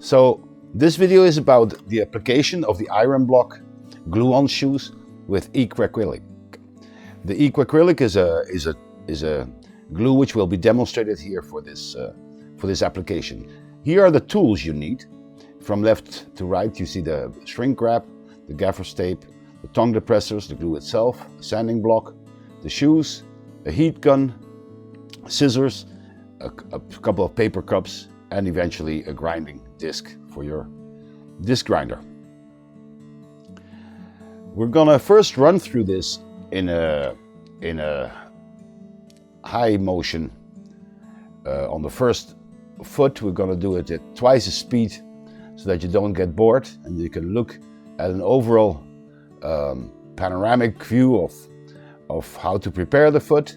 So this video is about the application of the iron block glue-on shoes with eqacrylic. The eqacrylic is a glue which will be demonstrated here for this application. Here are the tools you need. From left to right you see the shrink wrap, the gaffer's tape, the tongue depressors, the glue itself, a sanding block, the shoes, a heat gun, scissors, a couple of paper cups, and eventually a grinding disc for your disc grinder. We're gonna first run through this in a high motion. On the first foot we're gonna do it at twice the speed so that you don't get bored and you can look at an overall panoramic view of how to prepare the foot.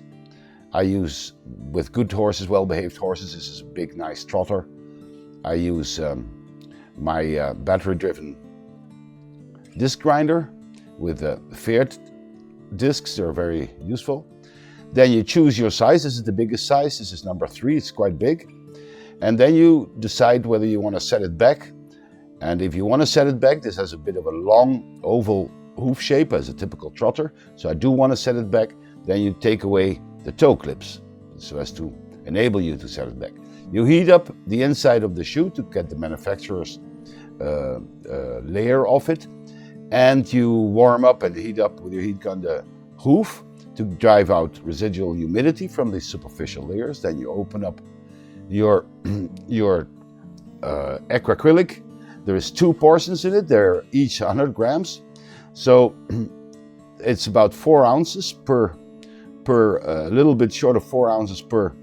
I use, with good horses, well-behaved horses, this is a big nice trotter. I use my battery-driven disc grinder with faired discs. They're very useful. Then you choose your size. This is the biggest size. This is number 3. It's quite big. And then you decide whether you want to set it back. And if you want to set it back, this has a bit of a long oval hoof shape as a typical trotter. So I do want to set it back. Then you take away the toe clips so as to enable you to set it back. You heat up the inside of the shoe to get the manufacturer's layer off it, and you warm up and heat up with your heat gun the hoof to drive out residual humidity from the superficial layers. Then you open up your eqacrylic. There is 2 portions in it. They're each 100 grams, so it's about 4 ounces per a little bit short of 4 ounces per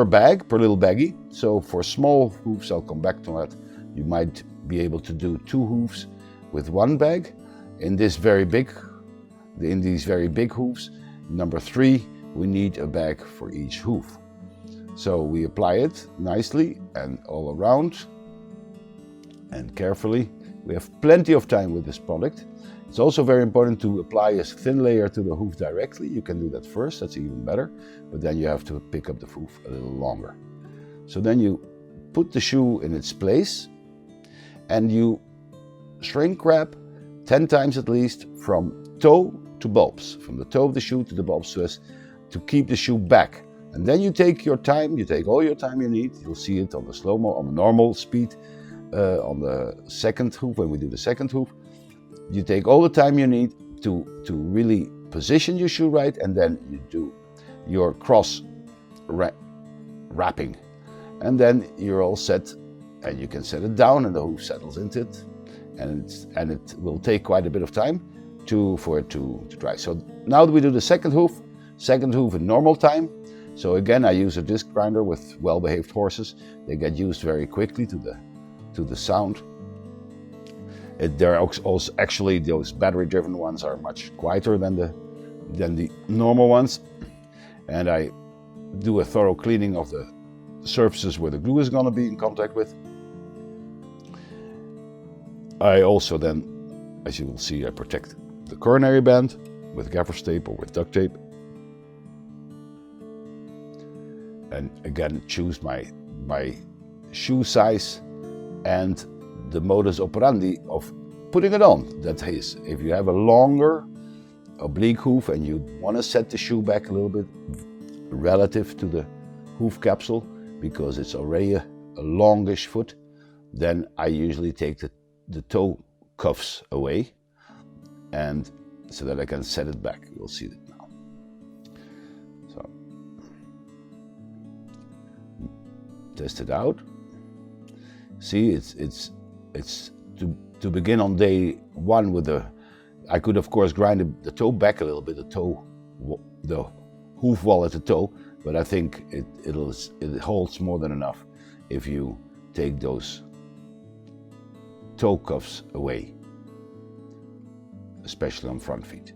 bag, per little baggie. So for small hoofs, I'll come back to that, you might be able to do 2 hoofs with 1 bag. In these very big hoofs, number 3, we need a bag for each hoof. So we apply it nicely and all around and carefully. We have plenty of time with this product. It's also very important to apply a thin layer to the hoof directly. You can do that first, that's even better, but then you have to pick up the hoof a little longer. So then you put the shoe in its place and you shrink wrap 10 times at least from toe to bulbs, from the toe of the shoe to the bulbs, so as to keep the shoe back. And then you take your time, you take all your time you need. You'll see it on the slow-mo, on the normal speed, on the second hoof, when we do the second hoof. You take all the time you need to really position your shoe right, and then you do your cross wrapping. And then you're all set, and you can set it down and the hoof settles into it. And it will take quite a bit of time for it to dry. So now that we do the second hoof in normal time. So again, I use a disc grinder with well-behaved horses. They get used very quickly to the sound. There are also, actually, those battery-driven ones are much quieter than the normal ones. And I do a thorough cleaning of the surfaces where the glue is going to be in contact with. I also then, as you will see, I protect the coronary band with gaffer's tape or with duct tape. And again, choose my shoe size and the modus operandi of putting it on. That is, if you have a longer oblique hoof and you want to set the shoe back a little bit relative to the hoof capsule because it's already a longish foot, then I usually take the toe cuffs away, and so that I can set it back. You'll see it now. So test it out. See, it's to begin on day 1 with I could of course grind the toe back a little bit, the hoof wall at the toe, but I think it holds more than enough if you take those toe cuffs away, especially on front feet.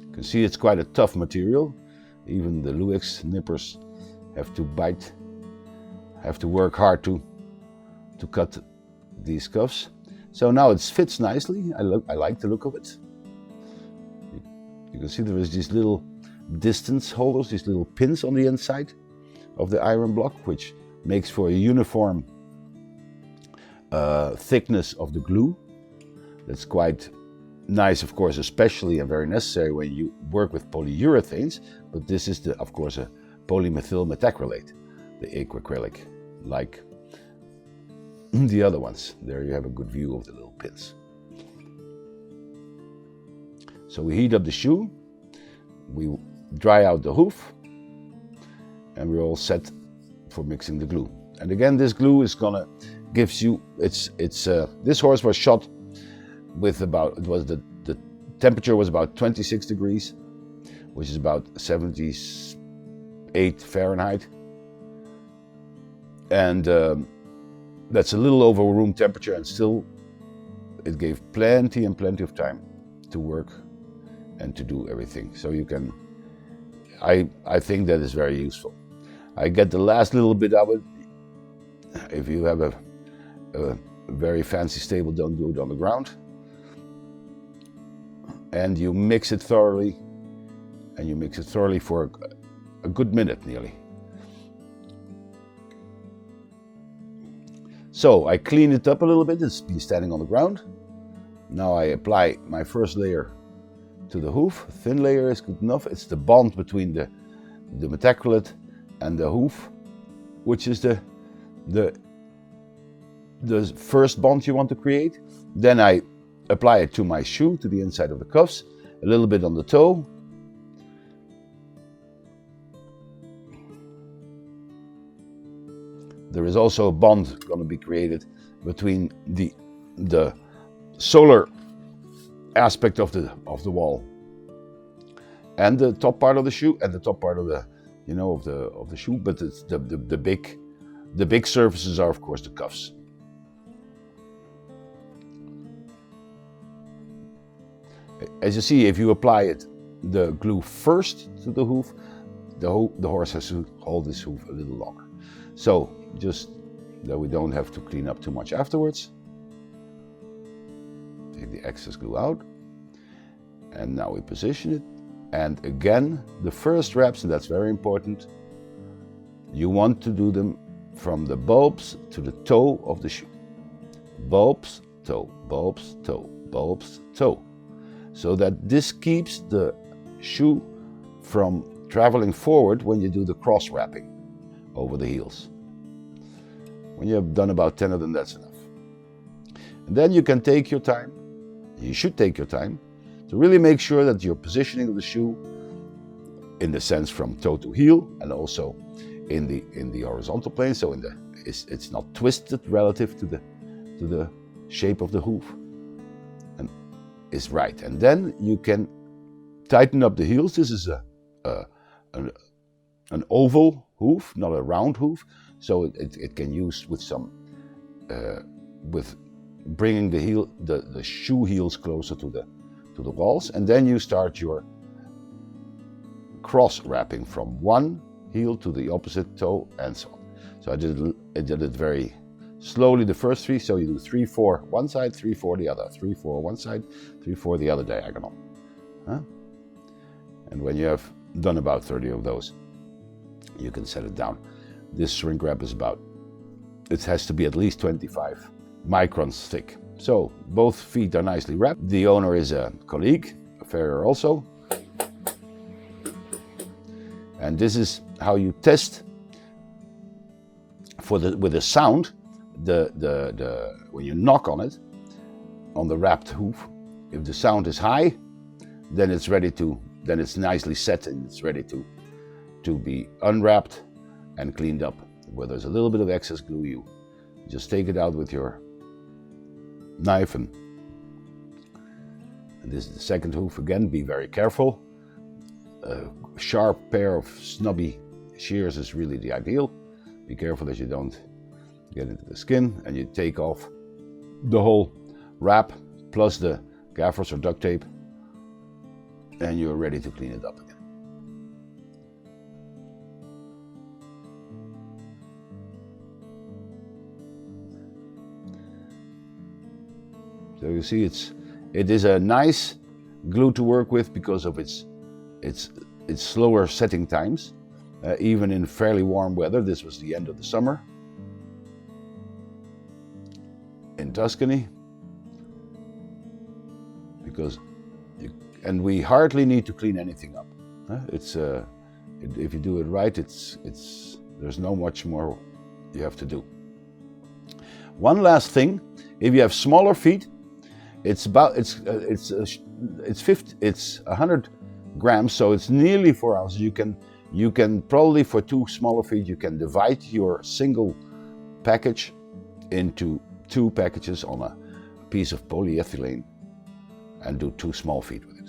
You can see it's quite a tough material. Even the Luex nippers have to work hard to cut these cuffs. So now it fits nicely. I like the look of it. You can see there is these little distance holders, these little pins on the inside of the iron block, which makes for a uniform thickness of the glue. That's quite nice, of course, especially and very necessary when you work with polyurethanes, but this is, of course, a polymethyl methacrylate, the eqacrylic, like the other ones. There you have a good view of the little pins. So we heat up the shoe, we dry out the hoof, and we're all set for mixing the glue. And again, this glue is gonna gives you, this horse was shot with about, the temperature was about 26 degrees, which is about 78 Fahrenheit. And that's a little over room temperature, and still it gave plenty of time to work and to do everything. So you can, I think that is very useful. I get the last little bit of it. If you have a very fancy stable, don't do it on the ground. And you mix it thoroughly, and you mix it thoroughly for a good minute nearly. So I clean it up a little bit. It's been standing on the ground. Now I apply my first layer to the hoof. A thin layer is good enough. It's the bond between the methacrylate and the hoof, which is the first bond you want to create. Then I apply it to my shoe, to the inside of the cuffs, a little bit on the toe. There is also a bond going to be created between the solar aspect of the wall and the top part of the shoe, and the top part of the of the shoe. But it's the big surfaces are, of course, the cuffs. As you see, if you apply the glue first to the hoof, the horse has to hold this hoof a little longer. So just that we don't have to clean up too much afterwards. Take the excess glue out, and now we position it. And again, the first wraps, and that's very important, you want to do them from the bulbs to the toe of the shoe. Bulbs, toe, bulbs, toe, bulbs, toe. So that this keeps the shoe from traveling forward when you do the cross wrapping over the heels. When you have done about 10 of them, that's enough. And then you can take your time, you should take your time, to really make sure that you're positioning the shoe in the sense from toe to heel, and also in the horizontal plane, so it's not twisted relative to the shape of the hoof, and is right. And then you can tighten up the heels. This is an oval hoof, not a round hoof, so it can use with some with bringing the shoe heels closer to the walls, and then you start your cross wrapping from one heel to the opposite toe, and so on. So I did it very slowly the first three. So you do 3, 4 one side, 3, 4 the other, 3, 4 one side, 3, 4 the other diagonal. And when you have done about 30 of those, you can set it down. This shrink wrap is it has to be at least 25 microns thick. So both feet are nicely wrapped. The owner is a colleague, a farrier also. And this is how you test with the sound, when you knock on it, on the wrapped hoof. If the sound is high, then it's nicely set and it's ready to be unwrapped and cleaned up. Where there's a little bit of excess glue, you just take it out with your knife, and this is the second hoof. Again, be very careful. A sharp pair of snubby shears is really the ideal. Be careful that you don't get into the skin, and you take off the whole wrap plus the gaffers or duct tape, and you're ready to clean it up again. So you see, it is a nice glue to work with because of its slower setting times. even in fairly warm weather. This was the end of the summer in Tuscany, and we hardly need to clean anything up. If you do it right, there's no much more you have to do. One last thing: if you have smaller feet, it's 100 grams, so it's nearly 4 ounces. You can probably, for 2 smaller feet, you can divide your single package into 2 packages on a piece of polyethylene and do 2 small feet with it.